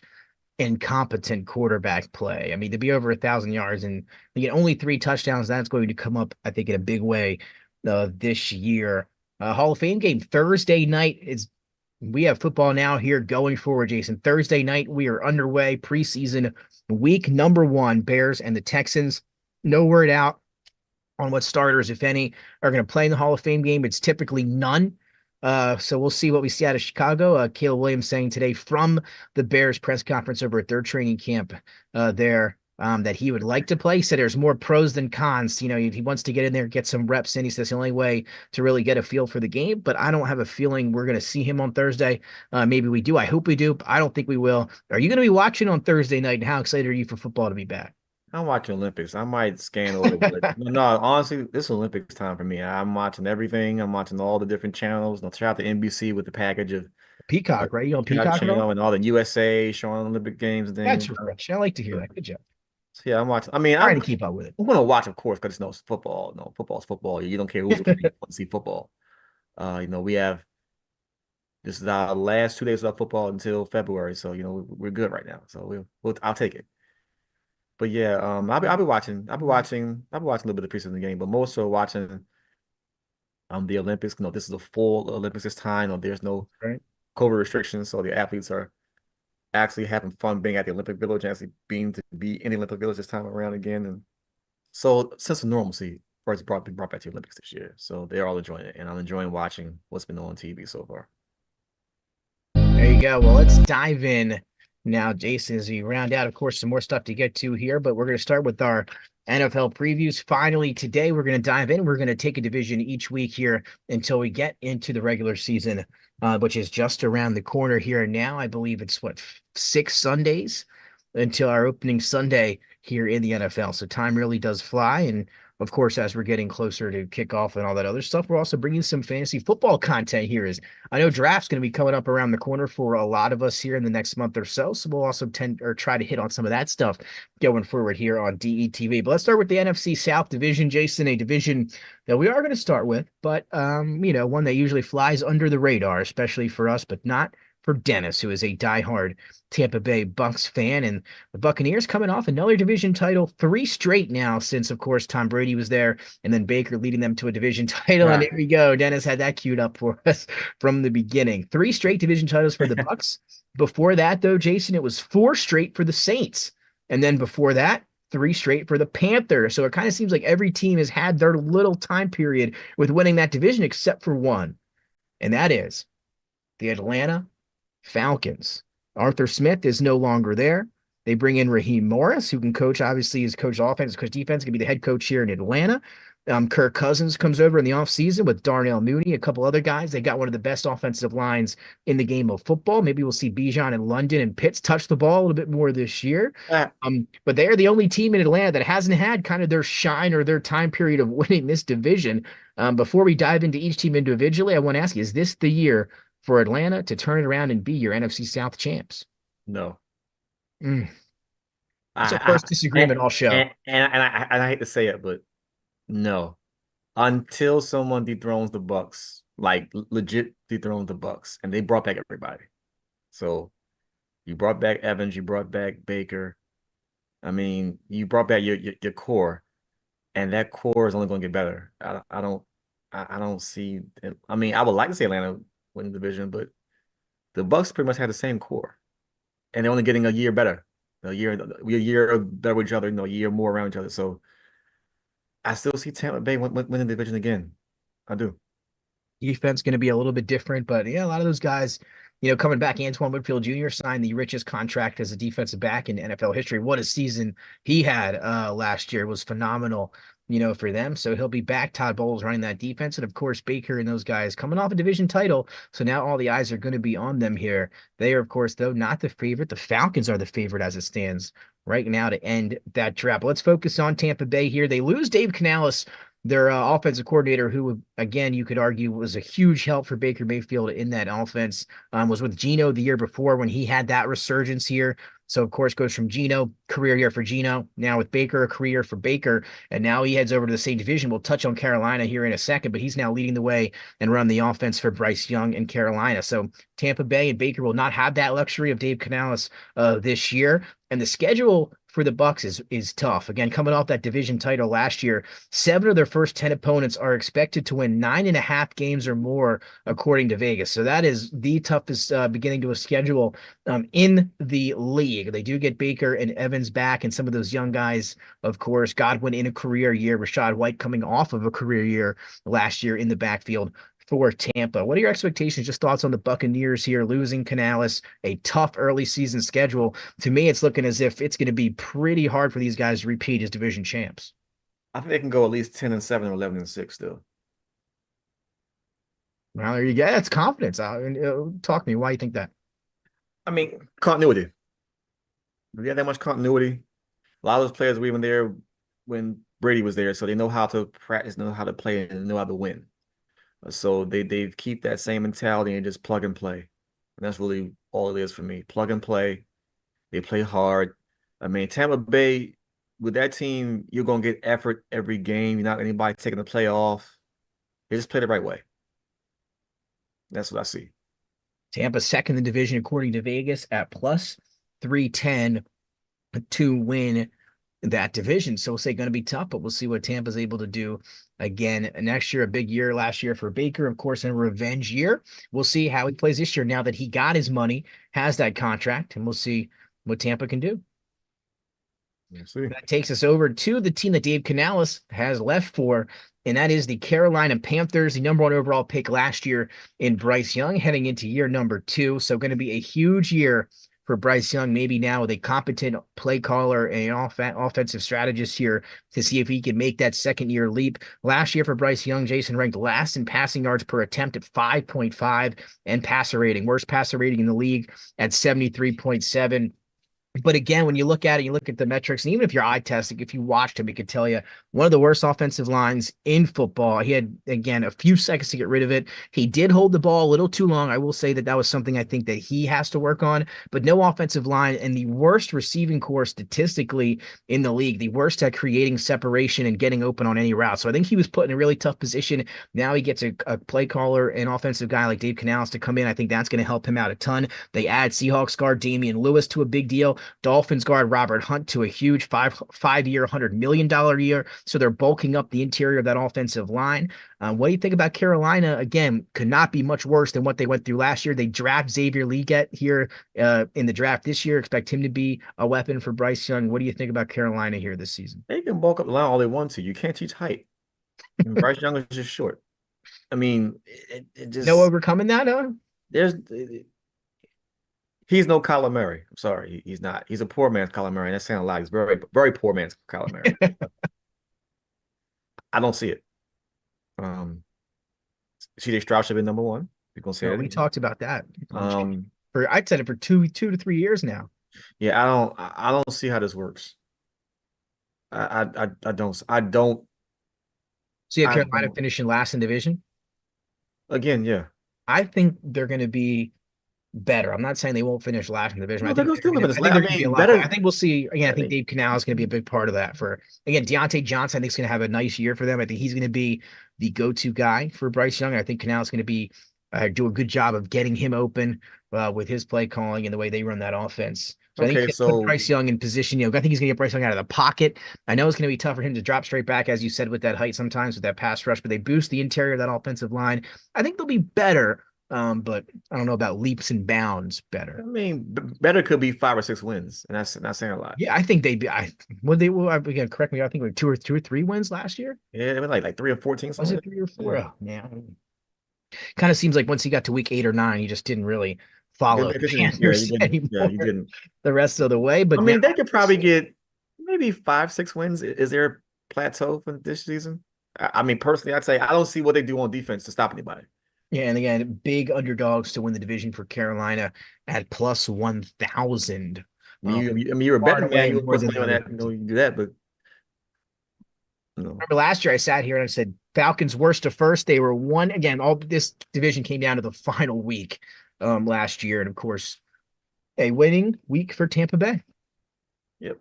B: incompetent quarterback play. I mean, to be over 1,000 yards and to get only 3 touchdowns, that's going to come up, I think, in a big way this year. Hall of Fame game Thursday night is. We have football now here going forward, Jason. Thursday night, we are underway. Preseason week number 1, Bears and the Texans. No word out on what starters, if any, are going to play in the Hall of Fame game. It's typically none. So we'll see what we see out of Chicago. Caleb Williams saying today from the Bears press conference over at their training camp there that he would like to play. He said there's more pros than cons. You know, he wants to get in there, get some reps in. He says the only way to really get a feel for the game, but I don't have a feeling we're going to see him on Thursday. Maybe we do. I hope we do. But I don't think we will. Are you going to be watching on Thursday night? And how excited are you for football to be back?
C: I'm watching Olympics. I might scan over, but no, honestly, this is Olympics time for me. I'm watching everything. I'm watching all the different channels. Shout out to NBC with the package of
B: Peacock, right? You on
C: Peacock
B: Peacock at all?
C: channel and all the USA showing Olympic games and
B: That's
C: things.
B: refreshing. I like to hear that. Good job.
C: So yeah, I'm watching. I mean,
B: Trying to keep up with it.
C: I'm going to watch, of course, because it's no football. No, football's football. You don't care who's playing. You want to see football. We have this is our last 2 days without football until February, so we're good right now. So I'll take it. But yeah, I'll be watching. I'll be watching a little bit of the preseason game, but more so watching the Olympics. This is a full Olympics this time. There's no
B: Right.
C: COVID restrictions, so the athletes are actually having fun being at the Olympic Village, and actually being to be in the Olympic Village this time around again. And so sense of normalcy first brought back to the Olympics this year. So they're all enjoying it, and I'm enjoying watching what's been on TV so far.
B: There you go. Well, let's dive in now, Jason, as we round out, of course, some more stuff to get to here, but we're going to start with our NFL previews. Finally, today we're going to dive in. We're going to take a division each week here until we get into the regular season, which is just around the corner here and now. I believe it's 6 Sundays until our opening Sunday here in the NFL. So time really does fly. And of course, as we're getting closer to kickoff and all that other stuff, we're also bringing some fantasy football content here. As I know draft's going to be coming up around the corner for a lot of us here in the next month or so. So we'll also try to hit on some of that stuff going forward here on DETV. But let's start with the NFC South division, Jason, a division that we are going to start with, but one that usually flies under the radar, especially for us, but not for Dennis, who is a diehard Tampa Bay Bucks fan. And the Buccaneers coming off another division title, 3 straight now since, of course, Tom Brady was there, and then Baker leading them to a division title.
C: Right.
B: And here we go. Dennis had that queued up for us from the beginning. 3 straight division titles for the Bucks. Before that, though, Jason, it was 4 straight for the Saints. And then before that, 3 straight for the Panthers. So it kind of seems like every team has had their little time period with winning that division except for one. And that is the Atlanta Falcons. Arthur Smith is no longer there. They bring in Raheem Morris, who can coach, obviously, is coach offense, coach defense, can be the head coach here in Atlanta. Kirk Cousins comes over in the offseason with Darnell Mooney, a couple other guys. They got one of the best offensive lines in the game of football. Maybe we'll see Bijan and London and Pitts touch the ball a little bit more this year. But they are the only team in Atlanta that hasn't had kind of their shine or their time period of winning this division. Before we dive into each team individually, I want to ask you, is this the year for Atlanta to turn it around and be your NFC South champs?
C: No.
B: It's a first disagreement all show.
C: And I hate to say it, but no. Until someone dethrones the Bucks, like legit dethrones the Bucks, and they brought back everybody. So you brought back Evans, you brought back Baker. I mean, you brought back your core, and that core is only going to get better. I don't see. I mean, I would like to see Atlanta win the division, but the Bucks pretty much had the same core, and they're only getting a year better, a year better with each other, a year more around each other. So I still see Tampa Bay winning the division again. I do.
B: Defense going to be a little bit different, but yeah, a lot of those guys, coming back. Antoine Winfield Jr. signed the richest contract as a defensive back in NFL history. What a season he had last year. It was phenomenal, for them. So he'll be back. Todd Bowles running that defense. And of course, Baker and those guys coming off a division title. So now all the eyes are going to be on them here. They are, of course, though, not the favorite. The Falcons are the favorite as it stands right now to end that draft. Let's focus on Tampa Bay here. They lose Dave Canales their offensive coordinator, who, again, you could argue was a huge help for Baker Mayfield in that offense, was with Geno the year before when he had that resurgence here. So, of course, goes from Geno, career year for Geno, now with Baker, a career for Baker, and now he heads over to the same division. We'll touch on Carolina here in a second, but he's now leading the way and run the offense for Bryce Young in Carolina. So Tampa Bay and Baker will not have that luxury of Dave Canales this year. And the schedule for the Bucs is tough. Again, coming off that division title last year, 7 of their first 10 opponents are expected to win 9.5 games or more, according to Vegas. So that is the toughest beginning to a schedule in the league. They do get Baker and Evans back, and some of those young guys, of course. Godwin in a career year, Rashad White coming off of a career year last year in the backfield for Tampa. What are your expectations? Just thoughts on the Buccaneers here, losing Canales, a tough early season schedule. To me, it's looking as if it's going to be pretty hard for these guys to repeat as division champs.
C: I think they can go at least 10-7 or 11-6 still.
B: Well, there you go. That's confidence. Talk to me. Why you think that?
C: I mean, continuity. We had that much continuity. A lot of those players were even there when Brady was there, so they know how to practice, know how to play, and know how to win. So they keep that same mentality and just plug and play. And that's really all it is for me. Plug and play. They play hard. I mean, Tampa Bay, with that team, you're going to get effort every game. You're not anybody taking the play off. They just play the right way. That's what I see.
B: Tampa second in the division, according to Vegas, at plus 310 to win that division. So we'll say going to be tough, but we'll see what Tampa's able to do again next year. A big year last year for Baker, of course, and a revenge year. We'll see how he plays this year now that he got his money, has that contract, and we'll see what Tampa can do.
C: We'll see.
B: That takes us over to the team that Dave Canales has left for, and that is the Carolina Panthers, the #1 overall pick last year in Bryce Young, heading into year number 2. So going to be a huge year for Bryce Young, maybe now with a competent play caller and offensive strategist here to see if he can make that second-year leap. Last year for Bryce Young, Jason ranked last in passing yards per attempt at 5.5 and passer rating, worst passer rating in the league at 73.7. But again, when you look at it, you look at the metrics, and even if you're eye testing, if you watched him, he could tell you one of the worst offensive lines in football. He had, again, a few seconds to get rid of it. He did hold the ball a little too long. I will say that that was something I think that he has to work on, but no offensive line, and the worst receiving core statistically in the league, the worst at creating separation and getting open on any route. So I think he was put in a really tough position. Now he gets a play caller, an offensive guy like Dave Canales to come in. I think that's going to help him out a ton. They add Seahawks guard Damian Lewis to a big deal. Dolphins guard Robert Hunt to a huge five-year, $100 million year. So they're bulking up the interior of that offensive line. What do you think about Carolina? Again, could not be much worse than what they went through last year. They draft Xavier Legette here in the draft this year. Expect him to be a weapon for Bryce Young. What do you think about Carolina here this season?
C: They can bulk up the line all they want to. You can't teach height. And Bryce Young is just short. I mean, it just
B: no overcoming that, huh?
C: He's no Kyler Murray. I'm sorry, he's not. He's a poor man's Kyler Murray. And that's saying a lot. He's very, very poor man's Kyler Murray. I don't see it. CJ Stroud should be #1. We're gonna say
B: we talked about that.
C: For
B: I'd said it for two to 3 years now.
C: Yeah, I don't see how this works. I don't.
B: See Carolina finishing last in division.
C: Again, yeah.
B: I think they're going to be better. I'm not saying they won't finish last in the division.
C: No,
B: I think
C: they're
B: going to be a lot
C: better.
B: I think we'll see. Again, I think Dave Canales is going to be a big part of that. For again, Deontay Johnson, I think is going to have a nice year for them. I think he's going to be the go-to guy for Bryce Young. I think Canales is going to be do a good job of getting him open with his play calling and the way they run that offense. So I think he's going to put Bryce Young in position. I think he's going to get Bryce Young out of the pocket. I know it's going to be tough for him to drop straight back, as you said, with that height sometimes with that pass rush, but they boost the interior of that offensive line. I think they'll be better. But I don't know about leaps and bounds better.
C: I mean, better could be 5 or 6 wins, and that's not saying a lot.
B: Yeah, I think they'd be. Again, correct me. I think like two or three wins last year.
C: Yeah, they were like 3 or 14.
B: Was it 3 or 4? Yeah. Oh, man, kind of seems like once he got to week 8 or 9, he just didn't really follow Panthers anymore.
C: Yeah, you didn't
B: the rest of the way. But
C: I mean, they could probably get maybe 5, 6 wins. Is there a plateau for this season? I mean, personally, I'd say I don't see what they do on defense to stop anybody.
B: Yeah, and again, big underdogs to win the division for Carolina at plus 1,000.
C: I mean, you're a betting man. You put money on that. You know, you can do that, but You know,
B: Remember last year I sat here and I said Falcons worst to first. They were one again. All this division came down to the final week last year, and of course, a winning week for Tampa Bay.
C: yep.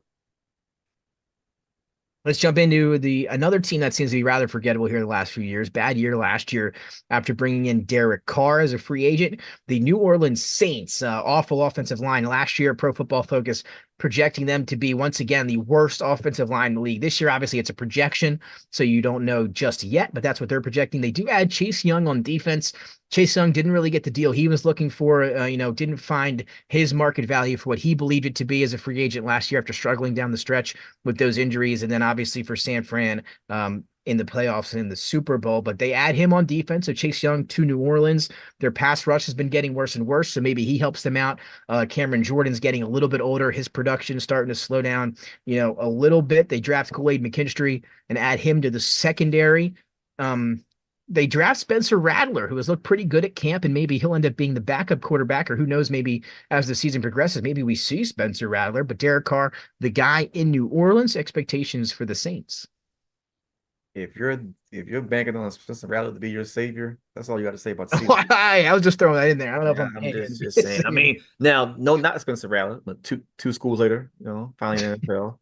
B: Let's jump into another team that seems to be rather forgettable here the last few years. Bad year last year after bringing in Derek Carr as a free agent. The New Orleans Saints, awful offensive line last year. Pro Football Focus projecting them to be once again the worst offensive line in the league. This year, obviously, it's a projection, so you don't know just yet, but that's what they're projecting. They do add Chase Young on defense. Chase Young didn't really get the deal he was looking for, didn't find his market value for what he believed it to be as a free agent last year after struggling down the stretch with those injuries. And then obviously for San Fran in the playoffs and in the Super Bowl, but they add him on defense. So Chase Young to New Orleans. Their pass rush has been getting worse and worse, so maybe he helps them out. Cameron Jordan's getting a little bit older. His production is starting to slow down, a little bit. They draft Kool-Aid McKinstry and add him to the secondary. They draft Spencer Rattler, who has looked pretty good at camp, and maybe he'll end up being the backup quarterback, or who knows, maybe as the season progresses, maybe we see Spencer Rattler. But Derek Carr, the guy in New Orleans, expectations for the Saints.
C: If you're banking on Spencer Rattler to be your savior, that's all you got to say about the season.
B: I was just throwing that in there. I don't know if
C: I'm just saying. I mean, now, no, not Spencer Rattler, but two schools later, finally in the NFL,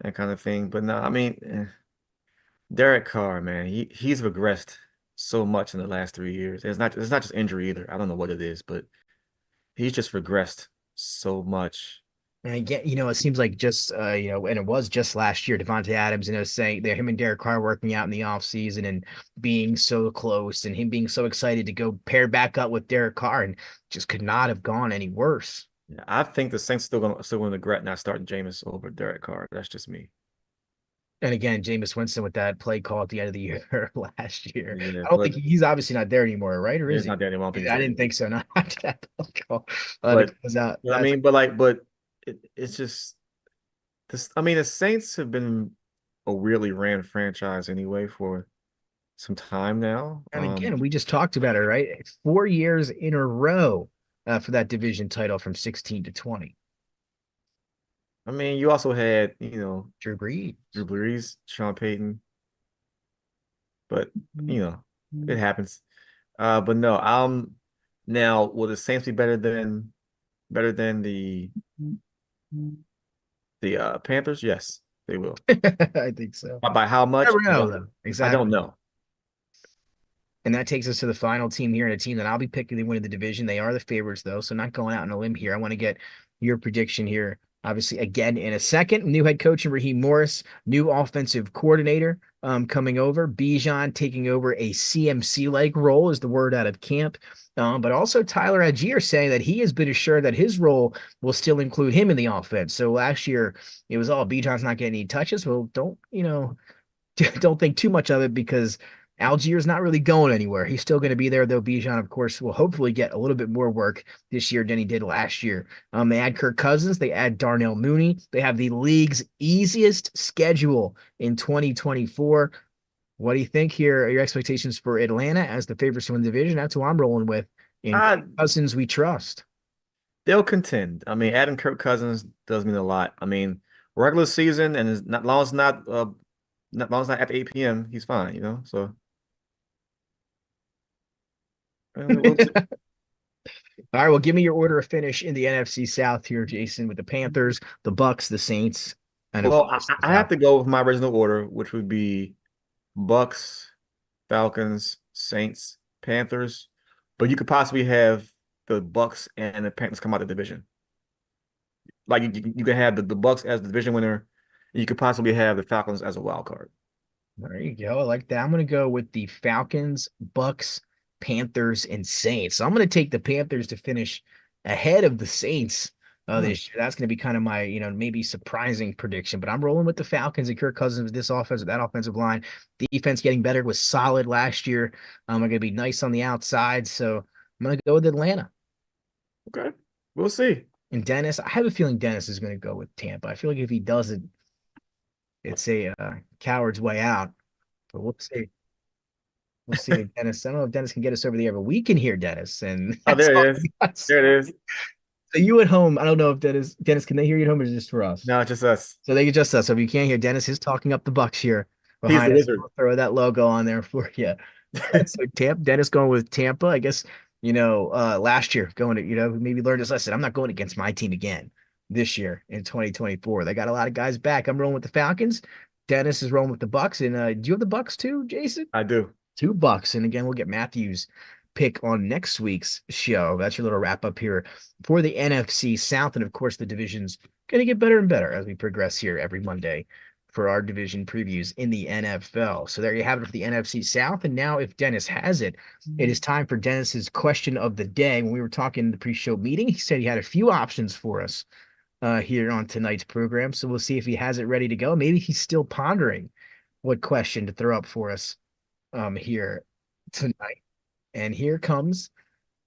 C: that kind of thing. But no, I mean, Derek Carr, man, he's regressed so much in the last 3 years. It's not just injury either. I don't know what it is, but he's just regressed so much.
B: And I get, it seems like just, and it was just last year, Devontae Adams, saying that him and Derek Carr working out in the offseason and being so close and him being so excited to go pair back up with Derek Carr, and just could not have gone any worse.
C: Yeah, I think the Saints still going to regret not starting Jameis over Derek Carr. That's just me.
B: And again, Jameis Winston with that play call at the end of the year last year.
C: Yeah,
B: I don't think he's obviously not there anymore, right? Or is
C: he's
B: he?
C: not there anymore.
B: I didn't think so. Not after that play call.
C: But,
B: out.
C: I mean, it's just this. I mean, the Saints have been a weirdly ran franchise anyway for some time now.
B: And again, we just talked about it, right? 4 years in a row for that division title from 16 to 20.
C: I mean, you also had,
B: Drew
C: Brees, Sean Payton, but it happens. But no, now will the Saints be better than the Panthers? Yes, they will.
B: I think so.
C: By how much?
B: Never know, though. Exactly.
C: I don't know.
B: And that takes us to the final team here, and a team that I'll be picking to win the division. They are the favorites, though, so not going out on a limb here. I want to get your prediction here. Obviously, again, in a second, new head coach and Raheem Morris, new offensive coordinator coming over. Bijan taking over a CMC-like role is the word out of camp. But also Tyler Algier saying that he has been assured that his role will still include him in the offense. So last year, it was all Bijan's not getting any touches. Well, don't think too much of it, because Algier's not really going anywhere. He's still going to be there, though. Bijan, of course, will hopefully get a little bit more work this year than he did last year. They add Kirk Cousins. They add Darnell Mooney. They have the league's easiest schedule in 2024. What do you think here? Are your expectations for Atlanta as the favorites to win the division? That's who I'm rolling with. In Cousins, we trust.
C: They'll contend. I mean, adding Kirk Cousins does mean a lot. I mean, regular season, and as long as not after 8 p.m., he's fine. So.
B: All right, well, give me your order of finish in the NFC South here, Jason, with the Panthers, the Bucks, the Saints, and
C: I have to go with my original order, which would be Bucks, Falcons, Saints, Panthers, but you could possibly have the Bucks and the Panthers come out of the division. Like you can have the Bucks as the division winner, and you could possibly have the Falcons as a wild card.
B: There you go. I like that. I'm going to go with the Falcons, Bucks, Panthers, and Saints. So I'm going to take the Panthers to finish ahead of the Saints this year. That's going to be kind of my, maybe surprising prediction, but I'm rolling with the Falcons and Kirk Cousins with this offense, with that offensive line. Defense getting better, was solid last year. I'm going to be nice on the outside, so I'm going to go with Atlanta.
C: Okay, we'll see.
B: And Dennis, I have a feeling Dennis is going to go with Tampa. I feel like if he doesn't, it's a coward's way out, but we'll see. We'll see if Dennis. I don't know if Dennis can get us over the air, but we can hear Dennis. And
C: there it is. There it is.
B: So you at home, I don't know if Dennis, can they hear you at home, or is it just for us?
C: No, just us.
B: So they get just us. So if you can't hear Dennis, is talking up the Bucks here
C: He's the
B: behind us.
C: wizard.
B: We'll throw that logo on there for you. So Tampa, Dennis going with Tampa. I guess, last year going to, maybe learned his lesson. I'm not going against my team again this year in 2024. They got a lot of guys back. I'm rolling with the Falcons. Dennis is rolling with the Bucks. And do you have the Bucks too, Jason?
C: I do.
B: $2. And again, we'll get Matthew's pick on next week's show. That's your little wrap up here for the NFC South. And of course, the division's going to get better and better as we progress here every Monday for our division previews in the NFL. So there you have it for the NFC South. And now, if Dennis has it, it is time for Dennis's question of the day. When we were talking in the pre-show meeting, he said he had a few options for us here on tonight's program. So we'll see if he has it ready to go. Maybe he's still pondering what question to throw up for us here tonight. And here comes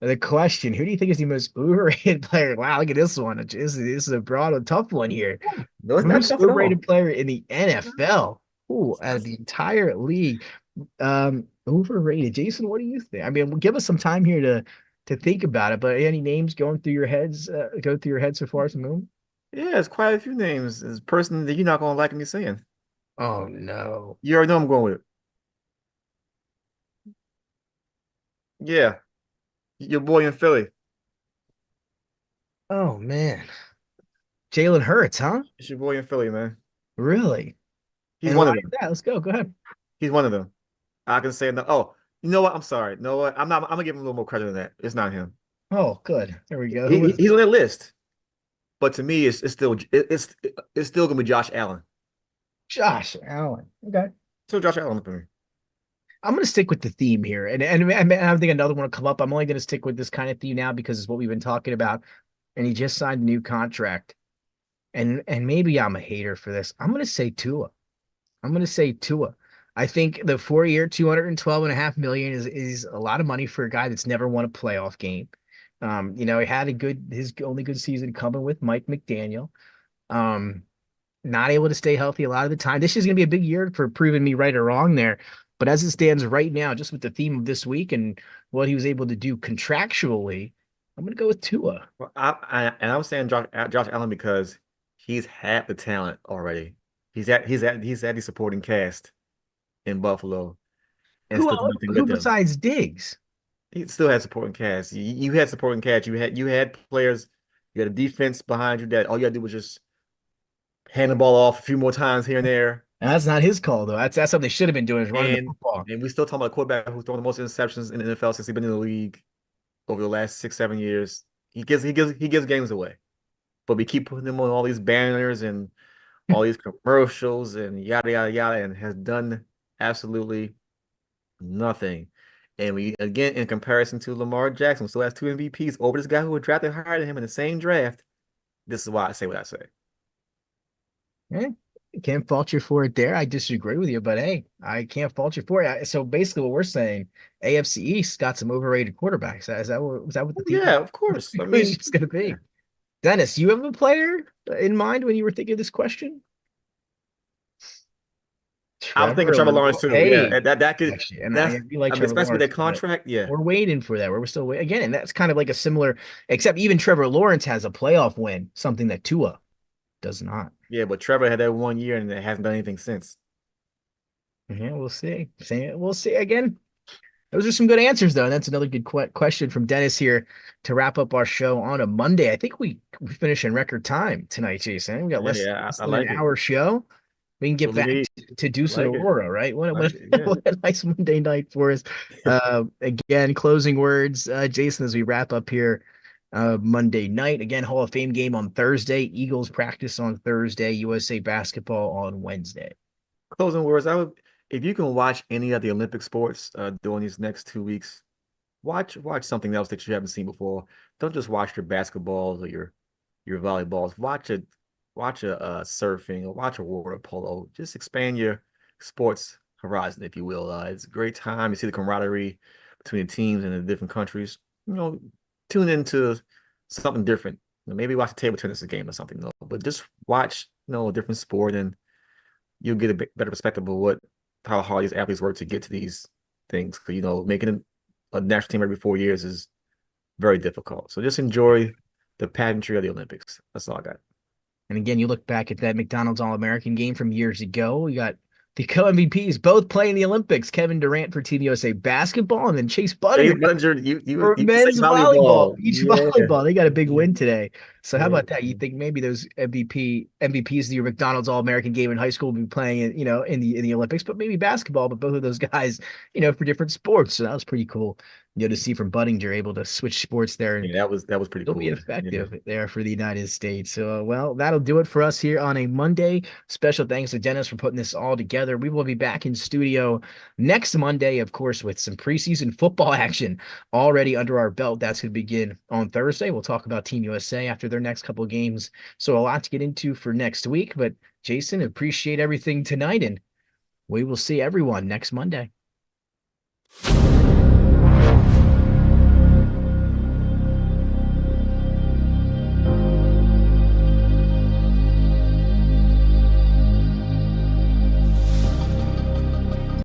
B: the question. Who do you think is the most overrated player? Wow, look at this one. This is a broad and tough one here.
C: No, it's not
B: Most
C: tough at all.
B: overrated player in the NFL. Ooh, out of the entire league. Overrated. Jason, what do you think? I mean, give us some time here to think about it, but any names going through your heads, so far as the moon?
C: Yeah, it's quite a few names. It's a person that you're not gonna like me saying.
B: Oh no.
C: You already know I'm going with. Yeah, your boy in Philly.
B: Oh man. Jalen Hurts, huh?
C: It's your boy in Philly, man.
B: Really?
C: He's
B: And
C: one
B: why
C: of
B: is
C: them.
B: that? Let's go. Go ahead.
C: He's one of them. I can say no. Oh, you know what? I'm sorry. You know what? I'm gonna give him a little more credit than that. It's not him.
B: Oh, good. There we go. Who was
C: He's on that list. But to me, it's still gonna be Josh Allen.
B: Josh Allen? Okay.
C: Still Josh Allen for me.
B: I'm going to stick with the theme here. And I think another one will come up. I'm only going to stick with this kind of theme now because it's what we've been talking about. And he just signed a new contract. And maybe I'm a hater for this. I'm going to say Tua. I think the 4-year, 212.5 million is a lot of money for a guy that's never won a playoff game. He had his only good season coming with Mike McDaniel. Not able to stay healthy a lot of the time. This is going to be a big year for proving me right or wrong there. But as it stands right now, just with the theme of this week and what he was able to do contractually, I'm going to go with Tua.
C: Well, I'm saying Josh Allen because he's had the talent already. He's had the supporting cast in Buffalo and still did nothing
B: Who
C: with them.
B: besides Diggs?
C: He still had supporting cast. You had supporting cast. You had players. You had a defense behind you that all you had to do was just hand the ball off a few more times here and there.
B: And that's not his call, though. That's something they should have been doing is running the football.
C: And we still talking about a quarterback who's thrown the most interceptions in the NFL since he's been in the league over the last 6-7 years. He gives games away. But we keep putting him on all these banners and all these commercials and yada yada yada, and has done absolutely nothing. And we again, in comparison to Lamar Jackson, still has 2 MVPs over this guy who was drafted higher than him in the same draft. This is why I say what I say.
B: Yeah, can't fault you for it there. I disagree with you, but hey, I can't fault you for it. So basically, what we're saying, AFC East got some overrated quarterbacks. Is that what the team?
C: Yeah, of course. I mean,
B: it's going to be? Dennis, you have a player in mind when you were thinking of this question?
C: I'm thinking Trevor Lawrence too.
B: Hey,
C: Yeah, that could
B: actually, and
C: that's
B: we like
C: I mean,
B: Trevor
C: especially
B: Lawrence,
C: that contract. Yeah,
B: we're waiting for that. We're still waiting again, and that's kind of like a similar, except even Trevor Lawrence has a playoff win, something that Tua does not.
C: yeah, but Trevor had that 1 year and it hasn't done anything since.
B: Yeah, we'll see. We'll see again. Those are some good answers, though. And that's another good question from Dennis here to wrap up our show on a Monday. I think we finish in record time tonight, Jason. We got less
C: I
B: than
C: like
B: an
C: it.
B: hour show. We can get
C: So
B: back
C: we
B: to Deuce and
C: like it.
B: Aurora, right? What
C: Like it, yeah.
B: a nice Monday night for us. Again, closing words, Jason, as we wrap up here Monday night. Again, Hall of Fame game on Thursday. Eagles practice on Thursday. USA basketball on Wednesday.
C: Closing words. If you can watch any of the Olympic sports during these next 2 weeks, watch something else that you haven't seen before. Don't just watch your basketballs or your volleyballs. Watch a surfing or watch a water polo. Just expand your sports horizon, if you will. It's a great time. You see the camaraderie between the teams in the different countries. Tune into something different. Maybe watch a table tennis game or something. But just watch a different sport, and you'll get a better perspective of how hard these athletes work to get to these things. Because making a national team every 4 years is very difficult. So just enjoy the pageantry of the Olympics. That's all I got.
B: And again, you look back at that McDonald's All-American game from years ago. You got The co-MVPs both playing the Olympics. Kevin Durant for Team USA basketball, and then Chase
C: Dave
B: Budinger
C: Bunger, you
B: for
C: you say
B: men's volleyball,
C: volleyball.
B: beach
C: Yeah.
B: volleyball. They got a big
C: Yeah.
B: win today. So how
C: Yeah.
B: about that? You think maybe those MVPs of your McDonald's All-American game in high school will be playing in the Olympics, but maybe basketball, but both of those guys, for different sports. So that was pretty cool, to see from Budinger able to switch sports there and
C: Yeah, that was pretty
B: it'll be
C: cool. Yeah.
B: effective there for the United States. So, well, that'll do it for us here on a Monday. Special thanks to Dennis for putting this all together. We will be back in studio next Monday, of course, with some preseason football action already under our belt. That's going to begin on Thursday. We'll talk about Team USA after their next couple of games. So, a lot to get into for next week. But, Jason, appreciate everything tonight, and we will see everyone next Monday.